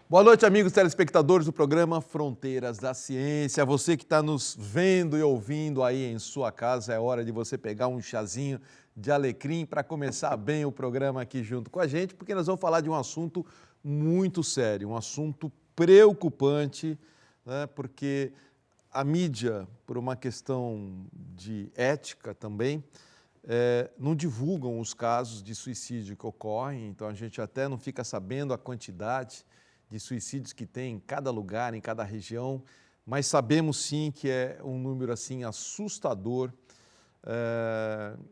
Boa noite, amigos telespectadores do programa Fronteiras da Ciência. Você que está nos vendo e ouvindo aí em sua casa, é hora de você pegar um chazinho de alecrim para começar bem o programa aqui junto com a gente, porque nós vamos falar de um assunto muito sério, um assunto preocupante, né? Porque a mídia, por uma questão de ética também, não divulgam os casos de suicídio que ocorrem, então a gente até não fica sabendo a quantidade de suicídios que tem em cada lugar, em cada região, mas sabemos sim que é um número assim assustador.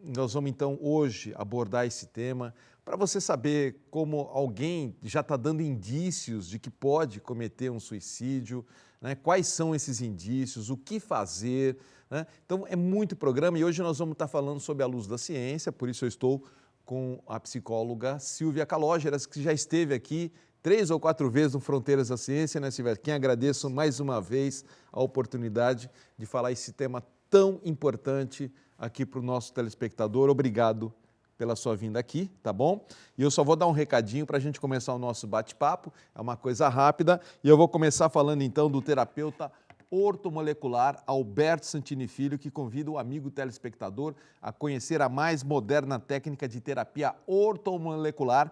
Nós vamos então hoje abordar esse tema para você saber como alguém já está dando indícios de que pode cometer um suicídio, né? Quais são esses indícios, o que fazer, né? Então é muito programa e hoje nós vamos estar falando sobre a luz da ciência, por isso eu estou com a psicóloga Silvia Calógeras, que já esteve aqui 3 ou 4 vezes no Fronteiras da Ciência, né, Silvia? Quem agradeço mais uma vez a oportunidade de falar esse tema tão importante aqui para o nosso telespectador. Obrigado pela sua vinda aqui, tá bom? E eu só vou dar um recadinho para a gente começar o nosso bate-papo, é uma coisa rápida, e eu vou começar falando então do terapeuta ortomolecular Alberto Santini Filho, que convida o amigo telespectador a conhecer a mais moderna técnica de terapia ortomolecular,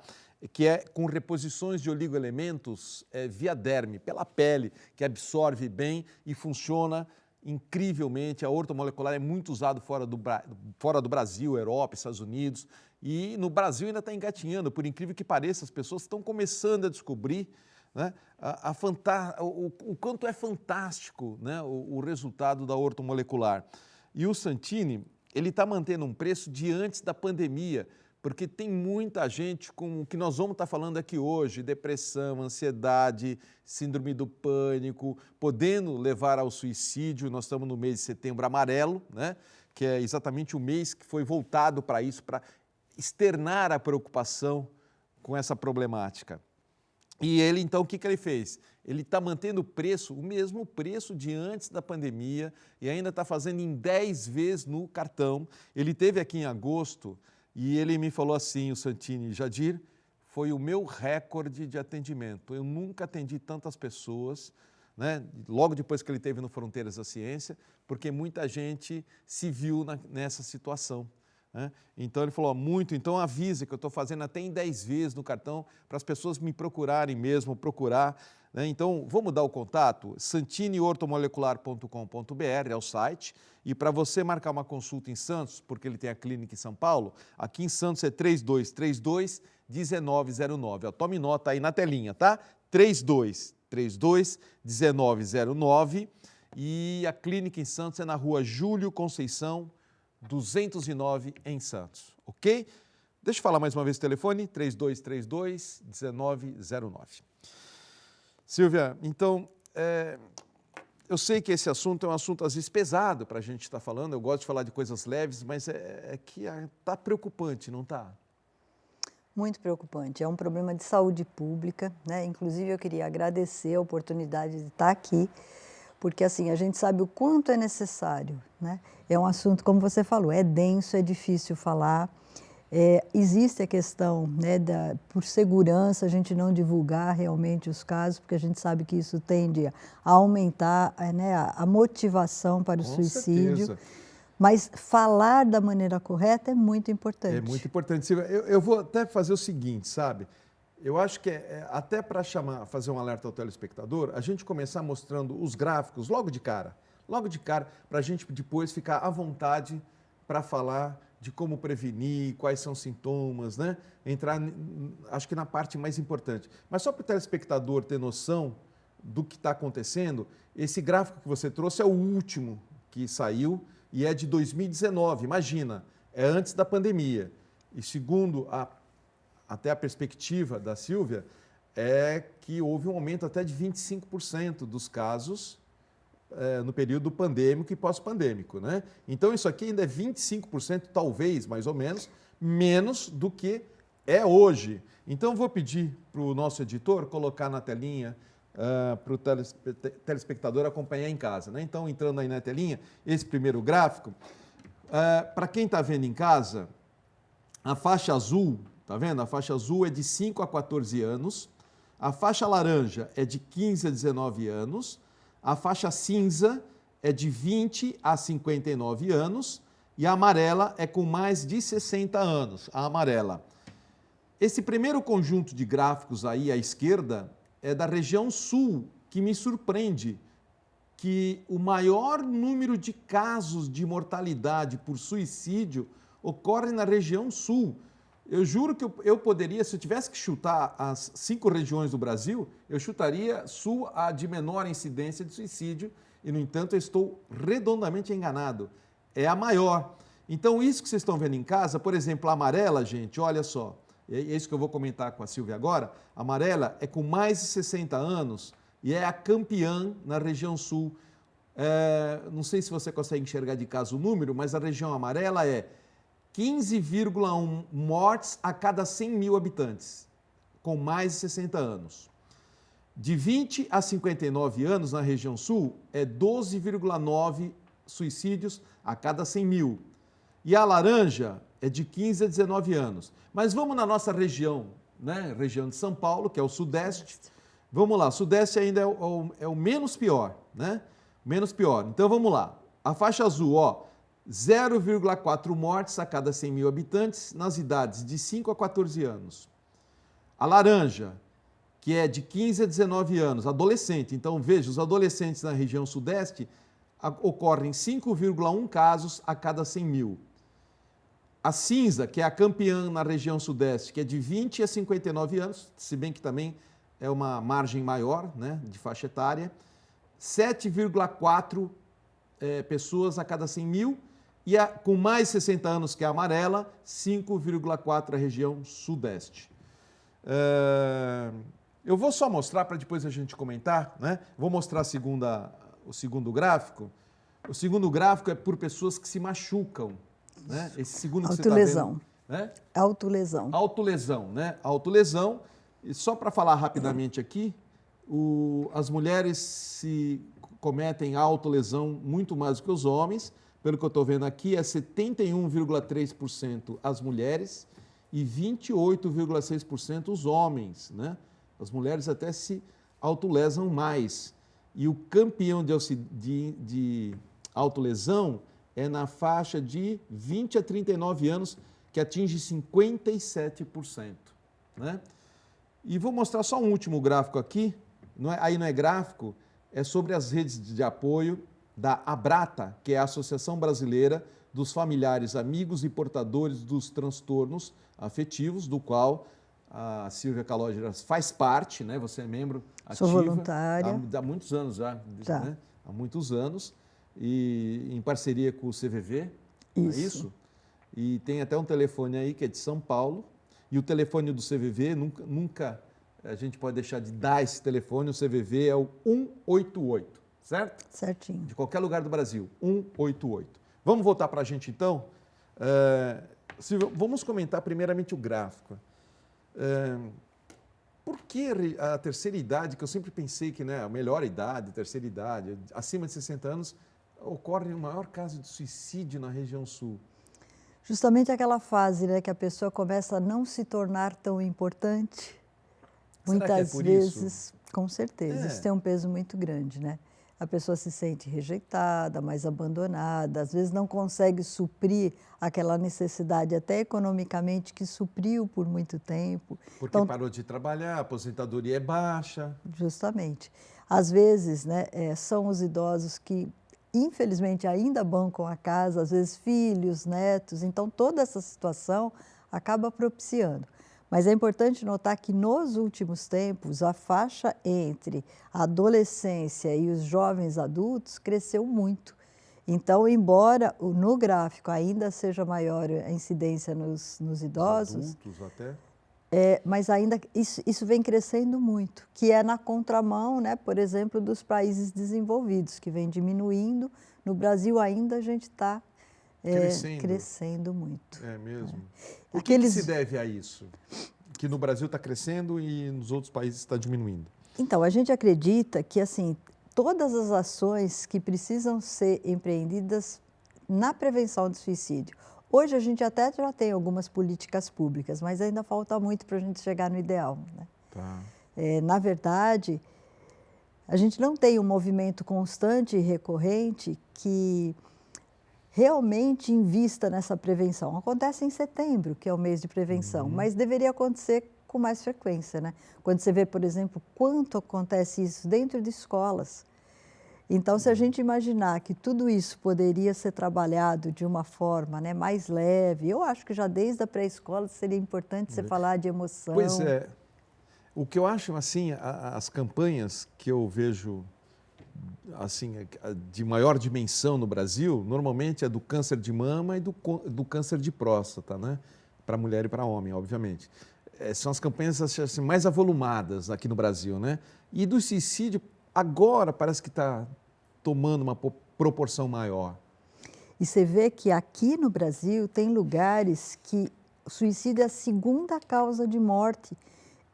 que é com reposições de oligoelementos via derme, pela pele, que absorve bem e funciona incrivelmente. A ortomolecular é muito usado fora do Brasil, Europa, Estados Unidos, e no Brasil ainda está engatinhando. Por incrível que pareça, as pessoas estão começando a descobrir, né, o quanto é fantástico, né, o resultado da ortomolecular. E o Santini, ele está mantendo um preço de antes da pandemia, porque tem muita gente com o que nós vamos estar falando aqui hoje, depressão, ansiedade, síndrome do pânico, podendo levar ao suicídio. Nós estamos no mês de Setembro Amarelo, né? Que é exatamente o mês que foi voltado para isso, para externar a preocupação com essa problemática. E ele, então, o que ele fez? Ele está mantendo o preço, o mesmo preço de antes da pandemia e ainda está fazendo em 10 vezes no cartão. Ele esteve aqui em agosto e ele me falou assim, o Santini: Jadir, foi o meu recorde de atendimento. Eu nunca atendi tantas pessoas, né? Logo depois que ele esteve no Fronteiras da Ciência, porque muita gente se viu nessa situação, né? Então ele falou, então avisa que eu estou fazendo até em 10 vezes no cartão para as pessoas me procurarem mesmo, procurar, né? Então vamos dar o contato, santiniortomolecular.com.br é o site, e para você marcar uma consulta em Santos, porque ele tem a clínica em São Paulo, aqui em Santos é 3232-1909, tome nota aí na telinha, tá? 3232-1909, e a clínica em Santos é na rua Júlio Conceição, 209 em Santos, ok? Deixa eu falar mais uma vez o telefone, 3232-1909. Silvia, então, eu sei que esse assunto é um assunto às vezes pesado para a gente estar falando, eu gosto de falar de coisas leves, mas é que está preocupante, não está? Muito preocupante, é um problema de saúde pública, né? Inclusive eu queria agradecer a oportunidade de estar aqui, porque assim, a gente sabe o quanto é necessário, né? É um assunto, como você falou, é denso, é difícil falar, existe a questão, né, por segurança, a gente não divulgar realmente os casos, porque a gente sabe que isso tende a aumentar, né, a motivação para o suicídio. Certeza. Mas falar da maneira correta é muito importante. É muito importante, Silvia. Eu vou até fazer o seguinte, sabe? Eu acho que até para fazer um alerta ao telespectador, a gente começar mostrando os gráficos logo de cara, para a gente depois ficar à vontade para falar de como prevenir, quais são os sintomas, né? Entrar, acho que na parte mais importante. Mas só para o telespectador ter noção do que está acontecendo, esse gráfico que você trouxe é o último que saiu e é de 2019, imagina, é antes da pandemia. E segundo até a perspectiva da Silvia, é que houve um aumento até de 25% dos casos no período pandêmico e pós-pandêmico, né? Então isso aqui ainda é 25%, talvez, mais ou menos do que é hoje. Então vou pedir para o nosso editor colocar na telinha para o telespectador acompanhar em casa, né? Então, entrando aí na telinha, esse primeiro gráfico, para quem está vendo em casa, a faixa azul, tá vendo? A faixa azul é de 5 a 14 anos, A faixa laranja é de 15 a 19 anos, a faixa cinza é de 20 a 59 anos e a amarela é com mais de 60 anos, a amarela. Esse primeiro conjunto de gráficos aí à esquerda é da região sul, que me surpreende, que o maior número de casos de mortalidade por suicídio ocorre na região sul. Eu juro que eu poderia, se eu tivesse que chutar as 5 regiões do Brasil, eu chutaria sul a de menor incidência de suicídio e, no entanto, eu estou redondamente enganado. É a maior. Então, isso que vocês estão vendo em casa, por exemplo, a amarela, gente, olha só, é isso que eu vou comentar com a Silvia agora, a amarela é com mais de 60 anos e é a campeã na região sul. Não sei se você consegue enxergar de casa o número, mas a região amarela é 15,1 mortes a cada 100 mil habitantes, com mais de 60 anos. De 20 a 59 anos na região sul, é 12,9 suicídios a cada 100 mil. E a laranja é de 15 a 19 anos. Mas vamos na nossa região, né? Região de São Paulo, que é o Sudeste. Vamos lá, o Sudeste ainda é o menos pior, né? Menos pior. Então vamos lá. A faixa azul, ó, 0,4 mortes a cada 100 mil habitantes nas idades de 5 a 14 anos. A laranja, que é de 15 a 19 anos, adolescente. Então, veja, os adolescentes na região sudeste ocorrem 5,1 casos a cada 100 mil. A cinza, que é a campeã na região sudeste, que é de 20 a 59 anos, se bem que também é uma margem maior, né, de faixa etária, 7,4 pessoas a cada 100 mil, e com mais 60 anos, que é a amarela, 5,4 a região sudeste. Eu vou só mostrar para depois a gente comentar, né? Vou mostrar o segundo gráfico. O segundo gráfico é por pessoas que se machucam, né? Esse segundo que você está vendo, né? Autolesão. Autolesão, né? Autolesão. E só para falar rapidamente aqui, as mulheres cometem autolesão muito mais do que os homens. Pelo que eu estou vendo aqui, é 71,3% as mulheres e 28,6% os homens, né? As mulheres até se autolesam mais. E o campeão de autolesão é na faixa de 20 a 39 anos, que atinge 57%, né? E vou mostrar só um último gráfico aqui, aí não é gráfico, é sobre as redes de apoio da ABRATA, que é a Associação Brasileira dos Familiares, Amigos e Portadores dos Transtornos Afetivos, do qual a Silvia Calogero faz parte, né? Você é membro ativa. Sou voluntária. Há muitos anos já. Né? Há muitos anos, e em parceria com o CVV, isso. É isso? E tem até um telefone aí que é de São Paulo, e o telefone do CVV, nunca a gente pode deixar de dar esse telefone, o CVV é o 188, certo? Certinho. De qualquer lugar do Brasil, 188. Vamos voltar para a gente então? Silvia, vamos comentar primeiramente o gráfico. Por que a terceira idade, que eu sempre pensei que, né, a melhor idade, terceira idade, acima de 60 anos, ocorre o maior caso de suicídio na região sul? Justamente aquela fase, né, que a pessoa começa a não se tornar tão importante. Muitas vezes, com certeza, isso tem um peso muito grande, né? A pessoa se sente rejeitada, mais abandonada, às vezes não consegue suprir aquela necessidade, até economicamente, que supriu por muito tempo. Porque então, parou de trabalhar, a aposentadoria é baixa. Justamente. Às vezes, né, são os idosos que, infelizmente, ainda bancam a casa, às vezes filhos, netos, então toda essa situação acaba propiciando. Mas é importante notar que nos últimos tempos a faixa entre a adolescência e os jovens adultos cresceu muito. Então, embora no gráfico ainda seja maior a incidência nos idosos, os adultos até. Mas ainda isso vem crescendo muito, que é na contramão, né, por exemplo, dos países desenvolvidos, que vem diminuindo. No Brasil ainda a gente está crescendo muito. É mesmo. O que se deve a isso? Que no Brasil está crescendo e nos outros países está diminuindo? Então, a gente acredita que, assim, todas as ações que precisam ser empreendidas na prevenção do suicídio. Hoje a gente até já tem algumas políticas públicas, mas ainda falta muito para a gente chegar no ideal, né? Tá. Na verdade, a gente não tem um movimento constante e recorrente que realmente invista nessa prevenção. Acontece em setembro, que é o mês de prevenção, mas deveria acontecer com mais frequência, né? Quando você vê, por exemplo, quanto acontece isso dentro de escolas. Então, se a gente imaginar que tudo isso poderia ser trabalhado de uma forma, né, mais leve, eu acho que já desde a pré-escola seria importante você falar de emoção. Pois é. O que eu acho, assim, as campanhas que eu vejo assim, de maior dimensão no Brasil, normalmente é do câncer de mama e do câncer de próstata, né? Para mulher e para homem, obviamente. São as campanhas assim, mais avolumadas aqui no Brasil, né? E do suicídio, agora parece que está tomando uma proporção maior. E você vê que aqui no Brasil tem lugares que o suicídio é a segunda causa de morte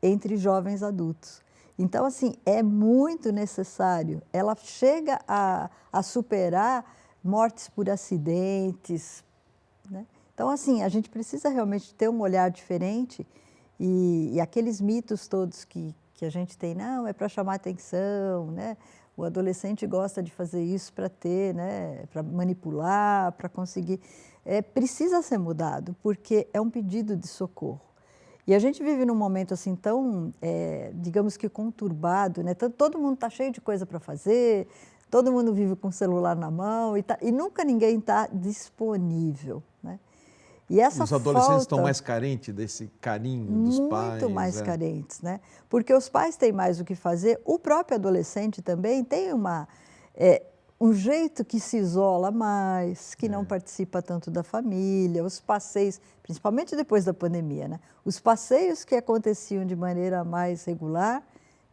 entre jovens adultos. Então, assim, é muito necessário. Ela chega a superar mortes por acidentes, né? Então, assim, a gente precisa realmente ter um olhar diferente e aqueles mitos todos que a gente tem, não, é para chamar atenção, né? O adolescente gosta de fazer isso para ter, né? Para manipular, para conseguir. Precisa ser mudado, porque é um pedido de socorro. E a gente vive num momento assim tão, digamos que conturbado, né? Todo mundo está cheio de coisa para fazer, todo mundo vive com o celular na mão e nunca ninguém está disponível, né? E essa os adolescentes estão mais carentes desse carinho dos pais. Muito mais carentes, né? Porque os pais têm mais o que fazer, o próprio adolescente também tem um jeito que se isola mais, que não participa tanto da família, os passeios, principalmente depois da pandemia, né? Os passeios que aconteciam de maneira mais regular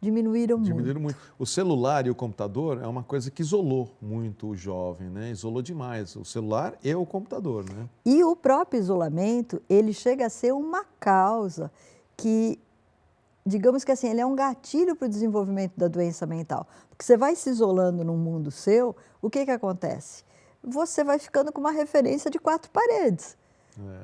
diminuíram muito. O celular e o computador é uma coisa que isolou muito o jovem, né? Isolou demais o celular e o computador, né? E o próprio isolamento, ele chega a ser uma causa que, digamos que assim, ele é um gatilho para o desenvolvimento da doença mental. Porque você vai se isolando num mundo seu, o que acontece? Você vai ficando com uma referência de 4 paredes.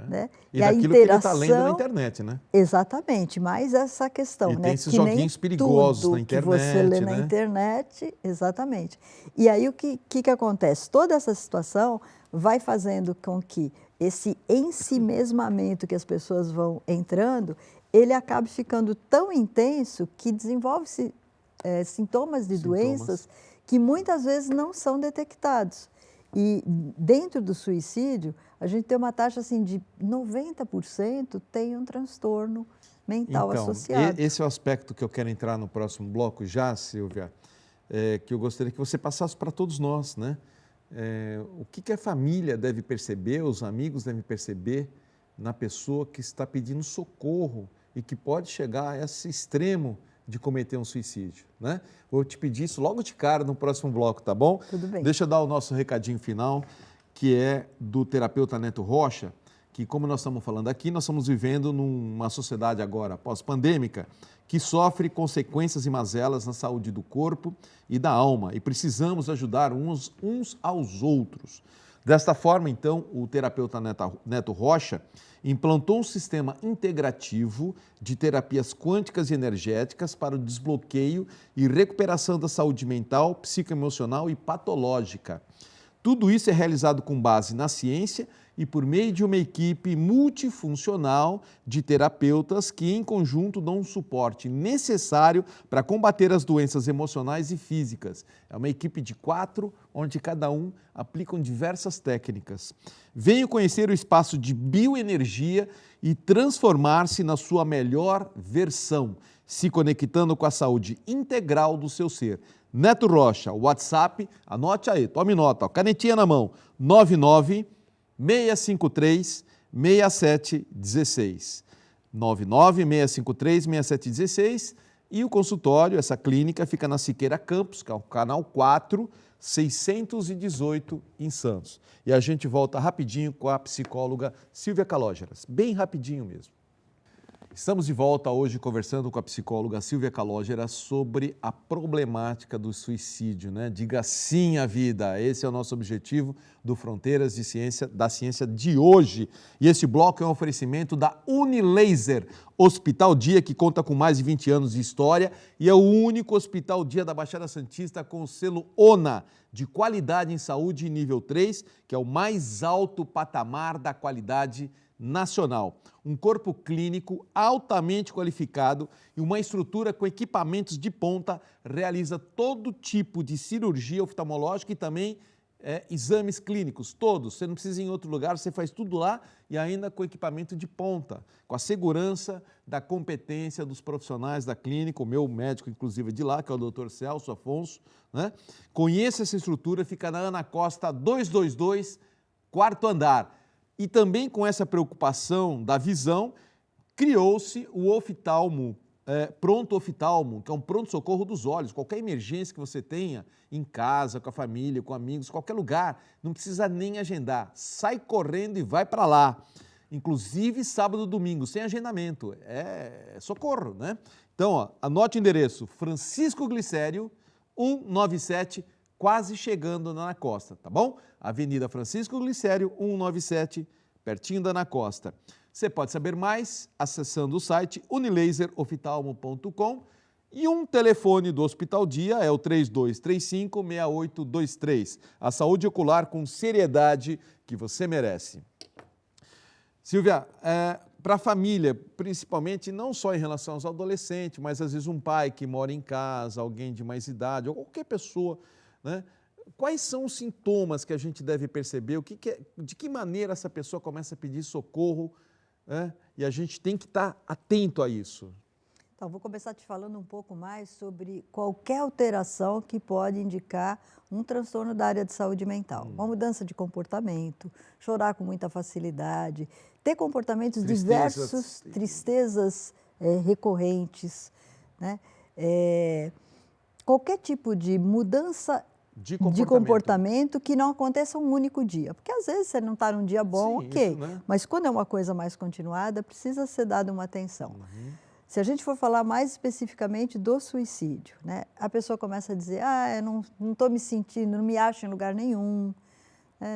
Né? E daquilo que ele está lendo na internet, né? Exatamente, mas essa questão, e né? tem esses que joguinhos perigosos na internet, que você lê né? na internet, exatamente. E aí o que acontece? Toda essa situação vai fazendo com que esse ensimesmamento que as pessoas vão entrando, ele acabe ficando tão intenso que desenvolve-se sintomas de doenças que muitas vezes não são detectados. E dentro do suicídio, a gente tem uma taxa assim, de 90% tem um transtorno mental associado. Esse é o aspecto que eu quero entrar no próximo bloco já, Silvia, que eu gostaria que você passasse para todos nós, né? O que a família deve perceber, os amigos devem perceber na pessoa que está pedindo socorro e que pode chegar a esse extremo de cometer um suicídio, né? Vou te pedir isso logo de cara no próximo bloco, tá bom? Tudo bem. Deixa eu dar o nosso recadinho final, que é do terapeuta Neto Rocha, que como nós estamos falando aqui, nós estamos vivendo numa sociedade agora pós-pandêmica que sofre consequências e mazelas na saúde do corpo e da alma e precisamos ajudar uns aos outros. Desta forma, então, o terapeuta Neto Rocha implantou um sistema integrativo de terapias quânticas e energéticas para o desbloqueio e recuperação da saúde mental, psicoemocional e patológica. Tudo isso é realizado com base na ciência e por meio de uma equipe multifuncional de terapeutas que, em conjunto, dão um suporte necessário para combater as doenças emocionais e físicas. É uma equipe de 4, onde cada um aplica diversas técnicas. Venha conhecer o espaço de bioenergia e transformar-se na sua melhor versão, se conectando com a saúde integral do seu ser. Neto Rocha, WhatsApp, anote aí, tome nota, canetinha na mão, 99-653-6716. 99-653-6716 e o consultório, essa clínica, fica na Siqueira Campos, que é o canal 4, 618 em Santos. E a gente volta rapidinho com a psicóloga Silvia Calógeras, bem rapidinho mesmo. Estamos de volta hoje conversando com a psicóloga Silvia Calogera sobre a problemática do suicídio, né? Diga sim à vida, esse é o nosso objetivo do Fronteiras da Ciência de hoje. E esse bloco é um oferecimento da Unilaser, Hospital Dia, que conta com mais de 20 anos de história e é o único Hospital Dia da Baixada Santista com o selo ONA, de qualidade em saúde nível 3, que é o mais alto patamar da qualidade nacional. Um corpo clínico altamente qualificado e uma estrutura com equipamentos de ponta realiza todo tipo de cirurgia oftalmológica e também exames clínicos, todos. Você não precisa ir em outro lugar, você faz tudo lá e ainda com equipamento de ponta, com a segurança da competência dos profissionais da clínica, o meu médico, inclusive, é de lá, que é o Dr. Celso Afonso, né? Conheça essa estrutura, fica na Ana Costa 222, quarto andar. E também com essa preocupação da visão, criou-se o oftalmo, pronto oftalmo, que é um pronto-socorro dos olhos. Qualquer emergência que você tenha em casa, com a família, com amigos, qualquer lugar, não precisa nem agendar. Sai correndo e vai para lá. Inclusive sábado e domingo, sem agendamento. É socorro, né? Então, ó, anote o endereço, Francisco Glicério, 197, quase chegando na Ana Costa, tá bom? Avenida Francisco Glicério, 197, pertinho da Ana Costa. Você pode saber mais acessando o site unilaseroftalmo.com e um telefone do Hospital Dia é o 3235-6823. A saúde ocular com seriedade que você merece. Silvia, para a família, principalmente, não só em relação aos adolescentes, mas às vezes um pai que mora em casa, alguém de mais idade, ou qualquer pessoa, né? Quais são os sintomas que a gente deve perceber? De que maneira essa pessoa começa a pedir socorro, né? E a gente tem que estar atento a isso. Então, vou começar te falando um pouco mais sobre qualquer alteração que pode indicar um transtorno da área de saúde mental. Uma mudança de comportamento, chorar com muita facilidade, ter comportamentos diversos, tristezas recorrentes, né? Qualquer tipo de mudança de comportamento que não aconteça um único dia. Porque às vezes você não está num dia bom, sim, ok, isso, né? Mas quando é uma coisa mais continuada, precisa ser dada uma atenção. Se a gente for falar mais especificamente do suicídio, né, a pessoa começa a dizer, eu não estou me sentindo, não me acho em lugar nenhum,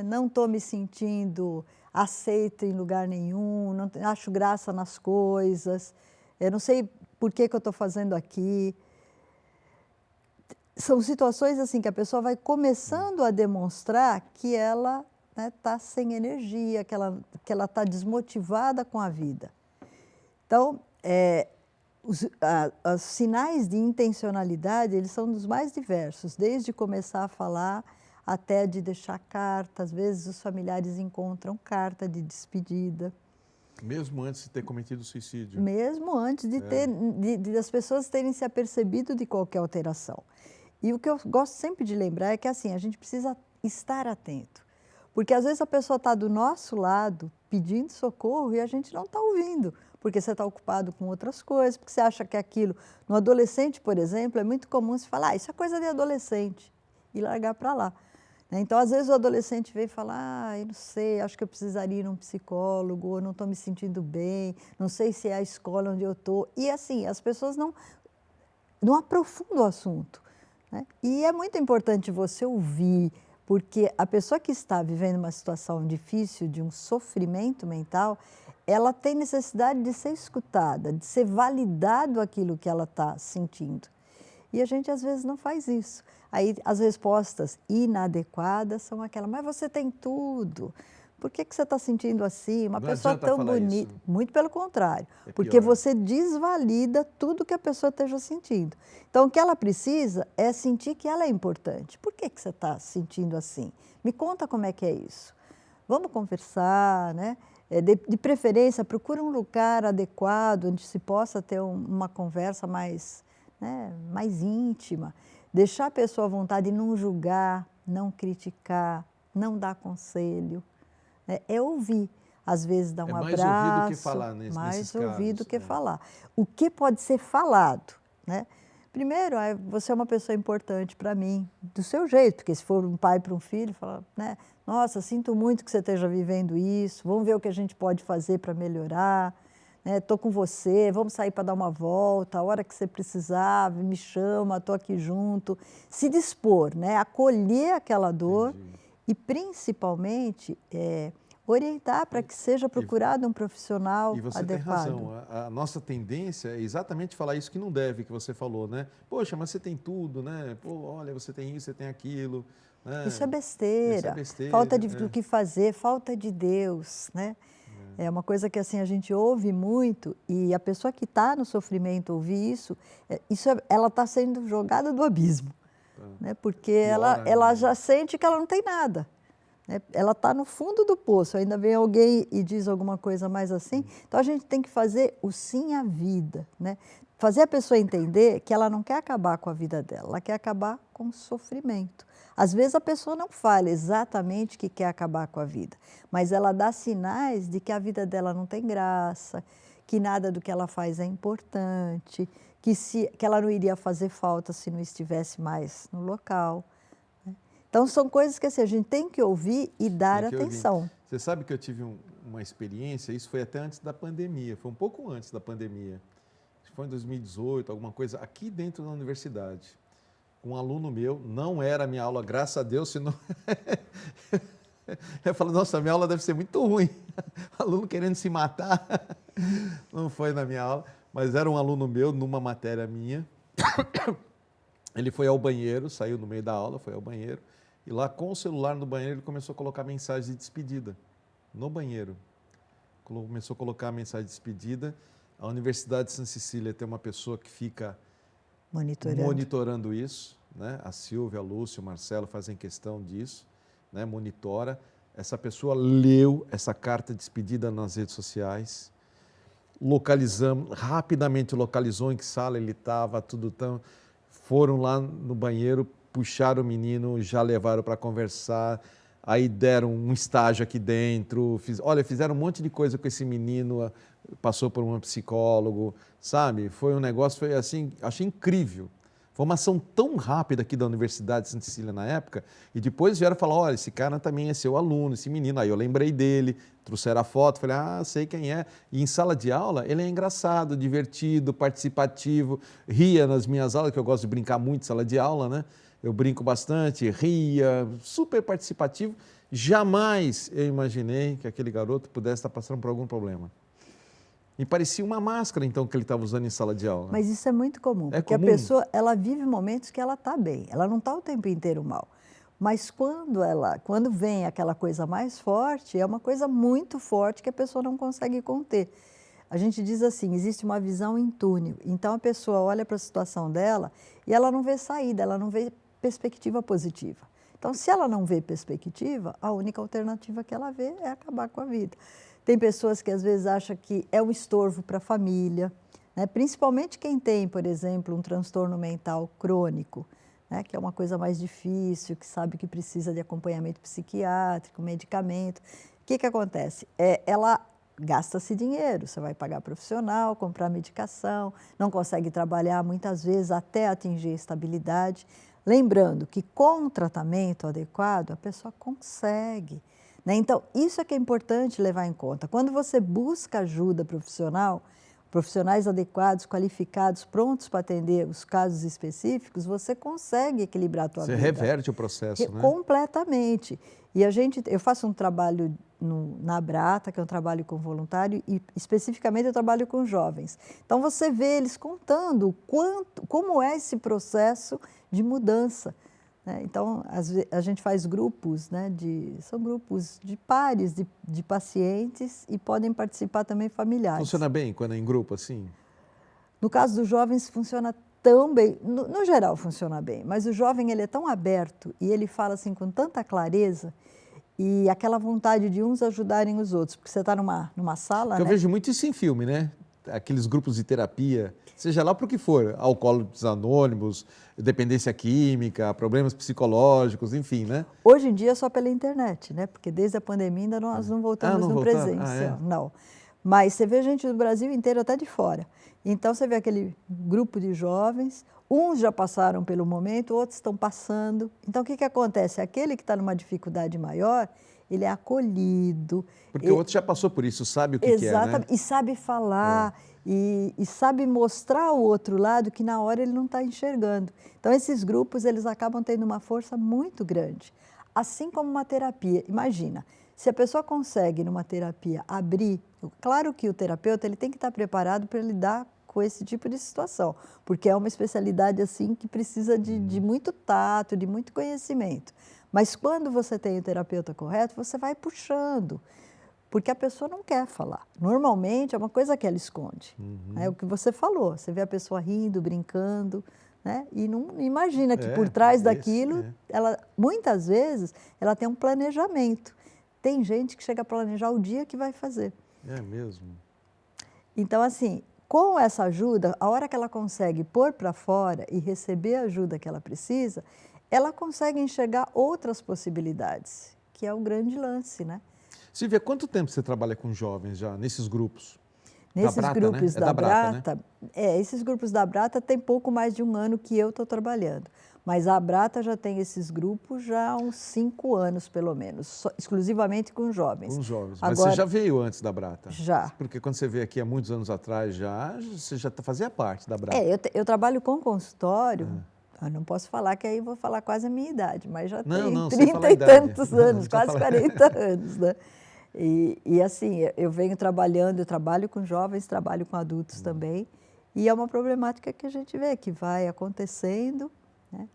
não estou me sentindo aceito em lugar nenhum, não acho graça nas coisas, eu não sei por que eu estou fazendo aqui. São situações assim que a pessoa vai começando a demonstrar que ela está sem energia, que ela está desmotivada com a vida. Então, os sinais de intencionalidade, eles são dos mais diversos, desde começar a falar até de deixar carta. Às vezes os familiares encontram carta de despedida. Mesmo antes de ter cometido suicídio? Mesmo antes das pessoas terem se apercebido de qualquer alteração. E o que eu gosto sempre de lembrar é que assim, a gente precisa estar atento. Porque às vezes a pessoa está do nosso lado pedindo socorro e a gente não está ouvindo. Porque você está ocupado com outras coisas, porque você acha que aquilo... No adolescente, por exemplo, é muito comum se falar, isso é coisa de adolescente, e largar para lá. Então, às vezes o adolescente vem e fala, eu não sei, acho que eu precisaria ir num psicólogo, ou não estou me sentindo bem, não sei se é a escola onde eu estou. E assim, as pessoas não aprofundam o assunto. E é muito importante você ouvir, porque a pessoa que está vivendo uma situação difícil, de um sofrimento mental, ela tem necessidade de ser escutada, de ser validado aquilo que ela está sentindo. E a gente, às vezes, não faz isso. Aí, as respostas inadequadas são aquelas, mas você tem tudo. Por que você está sentindo assim? Uma pessoa tão bonita. Muito pelo contrário, porque você desvalida tudo que a pessoa esteja sentindo. Então, o que ela precisa é sentir que ela é importante. Por que você está sentindo assim? Me conta como é que é isso. Vamos conversar, né? De preferência, procura um lugar adequado, onde se possa ter uma conversa mais íntima. Deixar a pessoa à vontade de não julgar, não criticar, não dar conselho. É ouvir, às vezes dar um abraço. Mais ouvir do que falar nesses casos. Mais ouvir do que falar. O que pode ser falado, né? Primeiro, você é uma pessoa importante para mim, do seu jeito, porque se for um pai para um filho, fala, né? Nossa, sinto muito que você esteja vivendo isso, vamos ver o que a gente pode fazer para melhorar. estou com você, vamos sair para dar uma volta, a hora que você precisar, me chama, estou aqui junto. Se dispor, né? Acolher aquela dor. Entendi. E, principalmente, orientar para que seja procurado um profissional adequado. E você tem razão. A nossa tendência é exatamente falar isso que não deve, que você falou, né? Poxa, mas você tem tudo, né? Pô, olha, você tem isso, você tem aquilo. Né? Isso é besteira. Isso é besteira. Falta do que fazer, falta de Deus, né? É uma coisa que assim a gente ouve muito e a pessoa que está no sofrimento ouvir isso, ela está sendo jogada do abismo, né? Porque ela já sente que ela não tem nada. Ela está no fundo do poço, ainda vem alguém e diz alguma coisa mais assim. Então, a gente tem que fazer o sim à vida, né? Fazer a pessoa entender que ela não quer acabar com a vida dela, ela quer acabar com o sofrimento. Às vezes, a pessoa não fala exatamente que quer acabar com a vida, mas ela dá sinais de que a vida dela não tem graça, que nada do que ela faz é importante, que ela não iria fazer falta se não estivesse mais no local. Então, são coisas que assim, a gente tem que ouvir e dar atenção. Você sabe que eu tive uma experiência, isso foi até antes da pandemia, foi um pouco antes da pandemia. Foi em 2018, alguma coisa, aqui dentro da universidade. Um aluno meu, não era a minha aula, graças a Deus, senão... Eu falo, nossa, minha aula deve ser muito ruim. Aluno querendo se matar. Não foi na minha aula, mas era um aluno meu, numa matéria minha. Ele foi ao banheiro, saiu no meio da aula, foi ao banheiro. E lá, com o celular no banheiro, ele começou a colocar mensagem de despedida. No banheiro. Começou a colocar a mensagem de despedida. A Universidade de Santa Cecília tem uma pessoa que fica monitorando isso, né? A Silvia, a Lúcia, o Marcelo fazem questão disso, né? Monitora. Essa pessoa leu essa carta de despedida nas redes sociais. Rapidamente localizou em que sala ele estava, tudo tão... Foram lá no banheiro, puxaram o menino, já levaram para conversar, aí deram um estágio aqui dentro, fizeram um monte de coisa com esse menino, passou por um psicólogo, sabe? Foi um negócio, foi assim, achei incrível. Foi uma ação tão rápida aqui da Universidade de Santa Cecília na época, e depois vieram falar, olha, esse cara também é seu aluno, esse menino. Aí eu lembrei dele, trouxeram a foto, falei, sei quem é. E em sala de aula, ele é engraçado, divertido, participativo, ria nas minhas aulas, que eu gosto de brincar muito em sala de aula, né? Eu brinco bastante, ria, super participativo. Jamais eu imaginei que aquele garoto pudesse estar passando por algum problema. E parecia uma máscara, então, que ele estava usando em sala de aula. Mas isso é muito comum, porque a pessoa, ela vive momentos que ela está bem, ela não está o tempo inteiro mal. Mas quando vem aquela coisa mais forte, é uma coisa muito forte que a pessoa não consegue conter. A gente diz assim, existe uma visão em túnel. Então, a pessoa olha para a situação dela e ela não vê saída, ela não vê perspectiva positiva. Então, se ela não vê perspectiva, a única alternativa que ela vê é acabar com a vida. Tem pessoas que às vezes acham que é um estorvo para a família, né? Principalmente quem tem, por exemplo, um transtorno mental crônico, né? Que é uma coisa mais difícil, que sabe que precisa de acompanhamento psiquiátrico, medicamento. O que acontece? Ela gasta-se dinheiro, você vai pagar profissional, comprar medicação, não consegue trabalhar muitas vezes até atingir a estabilidade. Lembrando que com um tratamento adequado, a pessoa consegue. Então, isso é que é importante levar em conta. Quando você busca ajuda profissional, profissionais adequados, qualificados, prontos para atender os casos específicos, você consegue equilibrar a tua vida. Você reverte o processo, né? Completamente. E eu faço um trabalho na Abrata, que é um trabalho com voluntário, e especificamente eu trabalho com jovens. Então, você vê eles contando como é esse processo de mudança. Então, a gente faz grupos, né, são grupos de pares de pacientes e podem participar também familiares. Funciona bem quando é em grupo assim? No caso dos jovens, funciona tão bem. No geral, funciona bem, mas o jovem ele é tão aberto e ele fala assim com tanta clareza e aquela vontade de uns ajudarem os outros, porque você está numa sala, né? Eu vejo muito isso em filme, né? Aqueles grupos de terapia, seja lá para o que for, Alcoólicos Anônimos, dependência química, problemas psicológicos, enfim, né? Hoje em dia é só pela internet, né? Porque desde a pandemia ainda nós não voltamos no presencial. Não. Mas você vê gente do Brasil inteiro, até de fora. Então você vê aquele grupo de jovens, uns já passaram pelo momento, outros estão passando. Então o que acontece? Aquele que está numa dificuldade maior, ele é acolhido. Porque o outro já passou por isso, sabe o que quer, né? E sabe falar, e sabe mostrar ao outro lado que na hora ele não está enxergando. Então, esses grupos, eles acabam tendo uma força muito grande. Assim como uma terapia. Imagina, se a pessoa consegue, numa terapia, abrir... Claro que o terapeuta ele tem que estar preparado para lidar com esse tipo de situação, porque é uma especialidade assim que precisa de muito tato, de muito conhecimento. Mas quando você tem o terapeuta correto, você vai puxando, porque a pessoa não quer falar. Normalmente é uma coisa que ela esconde. É o que você falou, você vê a pessoa rindo, brincando, né? E não imagina que por trás daquilo, ela, muitas vezes, ela tem um planejamento. Tem gente que chega a planejar o dia que vai fazer. É mesmo? Então, assim, com essa ajuda, a hora que ela consegue pôr para fora e receber a ajuda que ela precisa, ela consegue enxergar outras possibilidades, que é o grande lance, né? Silvia, quanto tempo você trabalha com jovens já, nesses grupos? Nesses grupos né? da Brata, esses grupos da Brata tem pouco mais de 1 ano que eu estou trabalhando. Mas a Brata já tem esses grupos já há uns 5 anos, pelo menos, exclusivamente com jovens. Com jovens. Mas você já veio antes da Brata? Já. Porque quando você veio aqui há muitos anos atrás, você já fazia parte da Brata. Eu trabalho com consultório, eu não posso falar que aí vou falar quase a minha idade, mas já tenho 30 e tantos anos, quase 40 anos, né? E assim, eu venho trabalhando, eu trabalho com jovens, trabalho com adultos também, e é uma problemática que a gente vê, que vai acontecendo, né?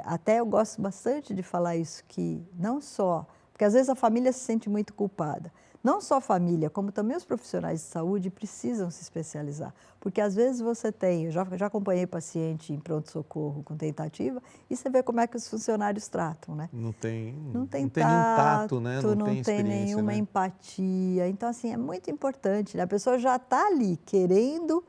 Até eu gosto bastante de falar isso, que não só, porque às vezes a família se sente muito culpada, não só a família, como também os profissionais de saúde precisam se especializar, porque às vezes você tem, eu já acompanhei paciente em pronto-socorro com tentativa, e você vê como é que os funcionários tratam, né? Não tem nenhum tato, né? Não tem nenhuma empatia. Então, assim, é muito importante, né? A pessoa já está ali querendo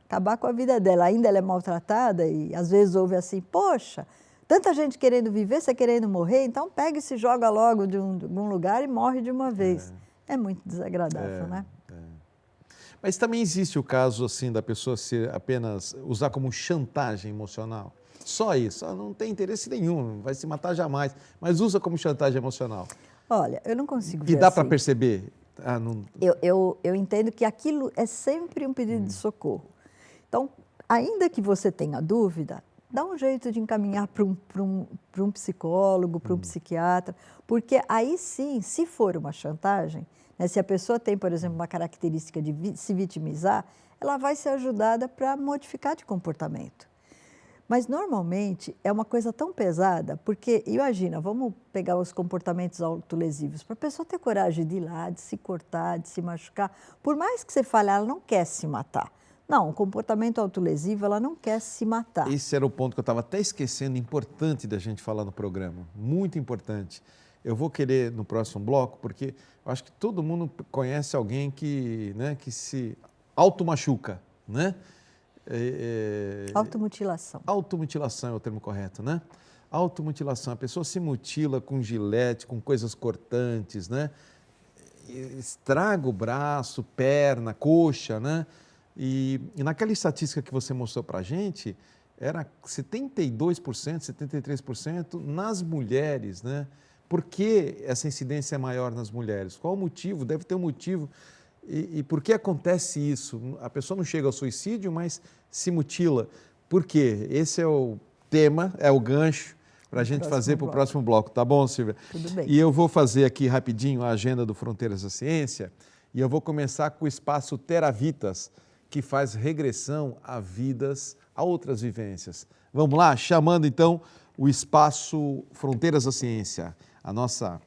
acabar com a vida dela, ainda ela é maltratada e às vezes ouve assim, poxa, tanta gente querendo viver, você querendo morrer, então pega e se joga logo de algum lugar e morre de uma vez. É muito desagradável, né? Mas também existe o caso assim da pessoa apenas usar como chantagem emocional. Só isso, ela não tem interesse nenhum, não vai se matar jamais, mas usa como chantagem emocional. Olha, eu não consigo ver E dá assim. para perceber? Eu entendo que aquilo é sempre um pedido de socorro. Então, ainda que você tenha dúvida, dá um jeito de encaminhar para um psicólogo, para um psiquiatra, porque aí sim, se for uma chantagem, né, se a pessoa tem, por exemplo, uma característica de se vitimizar, ela vai ser ajudada para modificar de comportamento. Mas, normalmente, é uma coisa tão pesada, porque, imagina, vamos pegar os comportamentos autolesivos, para a pessoa ter coragem de ir lá, de se cortar, de se machucar, por mais que você fale, ela não quer se matar. Não, o comportamento autolesivo, ela não quer se matar. Esse era o ponto que eu estava até esquecendo, importante da gente falar no programa, muito importante. Eu vou querer no próximo bloco, porque eu acho que todo mundo conhece alguém que se automachuca, né? Automutilação. Automutilação é o termo correto, né? Automutilação, a pessoa se mutila com gilete, com coisas cortantes, né? Estraga o braço, perna, coxa, né? E naquela estatística que você mostrou para a gente, era 72%, 73% nas mulheres, né? Por que essa incidência é maior nas mulheres? Qual o motivo? Deve ter um motivo. E por que acontece isso? A pessoa não chega ao suicídio, mas se mutila. Por quê? Esse é o tema, é o gancho para a gente fazer para o próximo bloco. Tá bom, Silvia? Tudo bem. E eu vou fazer aqui rapidinho a agenda do Fronteiras da Ciência e eu vou começar com o espaço Teravitas, que faz regressão a outras vivências. Vamos lá? Chamando então o espaço Fronteiras da Ciência, a nossa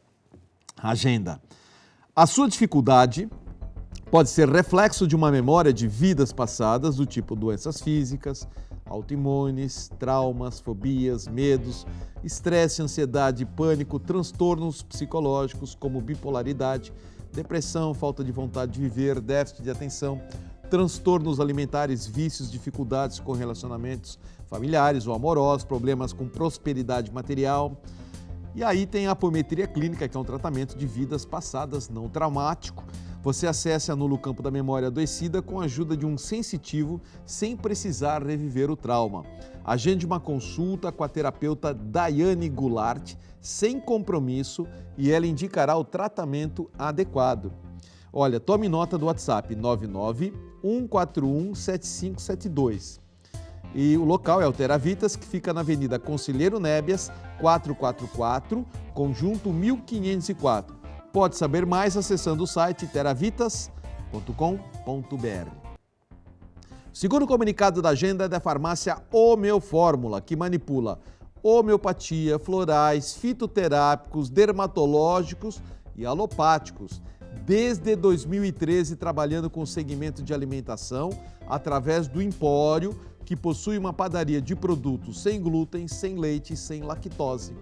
agenda. A sua dificuldade pode ser reflexo de uma memória de vidas passadas, do tipo doenças físicas, autoimunes, traumas, fobias, medos, estresse, ansiedade, pânico, transtornos psicológicos como bipolaridade, depressão, falta de vontade de viver, déficit de atenção, transtornos alimentares, vícios, dificuldades com relacionamentos familiares ou amorosos, problemas com prosperidade material. E aí tem a apometria clínica, que é um tratamento de vidas passadas não traumático, Você acessa e anula o campo da memória adoecida com a ajuda de um sensitivo, sem precisar reviver o trauma. Agende uma consulta com a terapeuta Daiane Goulart, sem compromisso, e ela indicará o tratamento adequado. Olha, tome nota do WhatsApp 991417572. E o local é o Teravitas, que fica na Avenida Conselheiro Nébias, 444, Conjunto 1504. Pode saber mais acessando o site teravitas.com.br. O segundo comunicado da agenda é da farmácia Homeofórmula, que manipula homeopatia, florais, fitoterápicos, dermatológicos e alopáticos. Desde 2013, trabalhando com o segmento de alimentação, através do Empório, que possui uma padaria de produtos sem glúten, sem leite e sem lactose.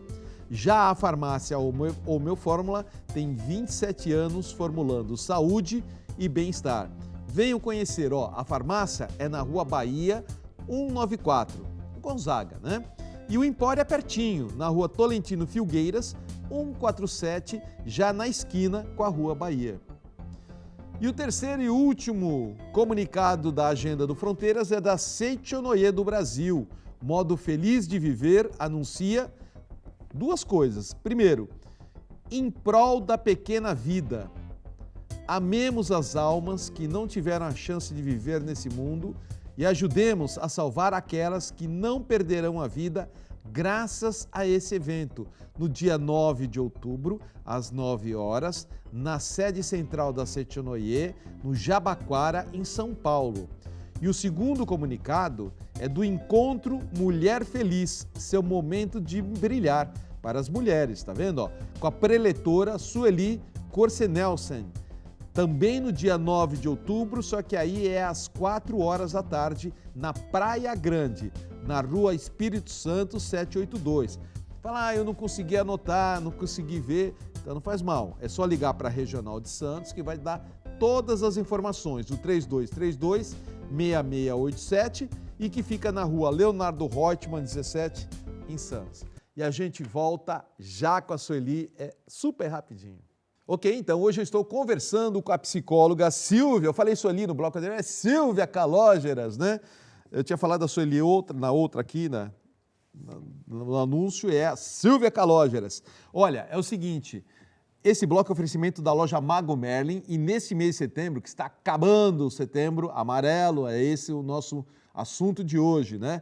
Já a farmácia Homeofórmula tem 27 anos formulando saúde e bem-estar. Venham conhecer, a farmácia é na Rua Bahia, 194, Gonzaga, né? E o Empório é pertinho, na Rua Tolentino Filgueiras, 147, já na esquina com a Rua Bahia. E o terceiro e último comunicado da agenda do Fronteiras é da Seichonoye do Brasil. Modo Feliz de Viver anuncia duas coisas. Primeiro, em prol da pequena vida. Amemos as almas que não tiveram a chance de viver nesse mundo e ajudemos a salvar aquelas que não perderão a vida graças a esse evento, no dia 9 de outubro, às 9 horas, na sede central da Seichonoye, no Jabaquara, em São Paulo. E o segundo comunicado é do Encontro Mulher Feliz, seu momento de brilhar para as mulheres, tá vendo? Com a preletora Sueli Corsenelsen. Também no dia 9 de outubro, só que aí é às 4 horas da tarde, na Praia Grande, na Rua Espírito Santo 782. Fala, eu não consegui anotar, não consegui ver, então não faz mal. É só ligar para a Regional de Santos que vai dar todas as informações, o 3232-6687 e que fica na Rua Leonardo Reutemann 17, em Santos. E a gente volta já com a Sueli, é super rapidinho. Ok, então hoje eu estou conversando com a psicóloga Silvia, eu falei Sueli no bloco anterior, é Silvia Calógeras, né? Eu tinha falado da Sueli na outra aqui, no anúncio, é a Silvia Calógeras. Olha, é o seguinte, esse bloco é oferecimento da loja Mago Merlin e nesse mês de setembro, que está acabando o setembro amarelo, é esse o nosso assunto de hoje, né?